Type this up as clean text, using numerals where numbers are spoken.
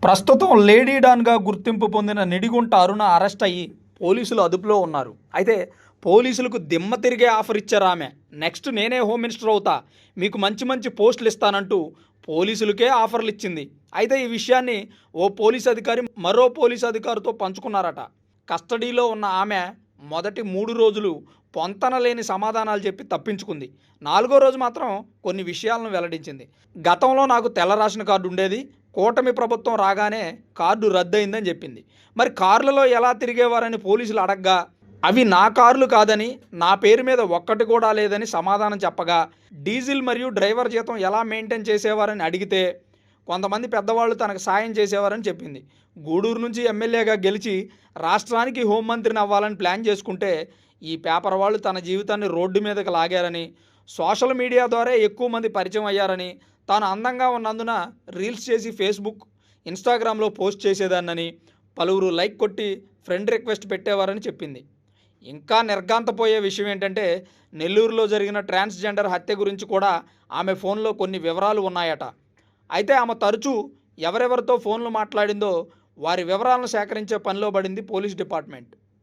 ప్రస్తుతం లేడీ డాన్గా గుర్తింపు పొందిన నిడిగుంట అరుణ అరెస్ట్ అయ్యి పోలీసులు అదుపులో ఉన్నారు. అయితే పోలీసులకు దిమ్మ తిరిగే ఆఫర్ ఇచ్చారు ఆమె. నెక్స్ట్ నేనే హోమ్ మినిస్టర్ అవుతా, మీకు మంచి మంచి పోస్టులు ఇస్తానంటూ పోలీసులకే ఆఫర్లు ఇచ్చింది. అయితే ఈ విషయాన్ని ఓ పోలీస్ అధికారి మరో పోలీస్ అధికారితో పంచుకున్నారట. కస్టడీలో ఉన్న ఆమె మొదటి 3 రోజులు పొంతనలేని సమాధానాలు చెప్పి తప్పించుకుంది. 4వ రోజు మాత్రం కొన్ని విషయాలను వెల్లడించింది. గతంలో నాకు తెల్ల రేషన్ కార్డు ఉండేది, కూటమి ప్రభుత్వం రాగానే కార్డు రద్దయిందని చెప్పింది. మరి కార్లలో ఎలా తిరిగేవారని పోలీసులు అడగ్గా అవి నా కార్లు కాదని, నా పేరు మీద ఒక్కటి కూడా లేదని సమాధానం చెప్పగా, డీజిల్ మరియు డ్రైవర్ జీతం ఎలా మెయింటైన్ చేసేవారని అడిగితే కొంతమంది పెద్దవాళ్ళు తనకు సాయం చేసేవారని చెప్పింది. గూడూరు నుంచి ఎమ్మెల్యేగా గెలిచి రాష్ట్రానికి హోంమంత్రిని అవ్వాలని ప్లాన్ చేసుకుంటే ఈ పేపర్ వాళ్ళు తన జీవితాన్ని రోడ్డు మీదకి లాగారని, సోషల్ మీడియా ద్వారా ఎక్కువ మంది పరిచయం అయ్యారని, తాను అందంగా ఉన్నందున రీల్స్ చేసి ఫేస్బుక్, ఇన్స్టాగ్రామ్లో పోస్ట్ చేసేదాన్నని, పలువురు లైక్ కొట్టి ఫ్రెండ్ రిక్వెస్ట్ పెట్టేవారని చెప్పింది. ఇంకా నిర్ఘాంతపోయే విషయం ఏంటంటే, నెల్లూరులో జరిగిన ట్రాన్స్జెండర్ హత్య గురించి కూడా ఆమె ఫోన్లో కొన్ని వివరాలు ఉన్నాయట. అయితే ఆమె తరచూ ఎవరెవరితో ఫోన్లు మాట్లాడిందో వారి వివరాలను సేకరించే పనిలో పడింది పోలీస్ డిపార్ట్మెంట్.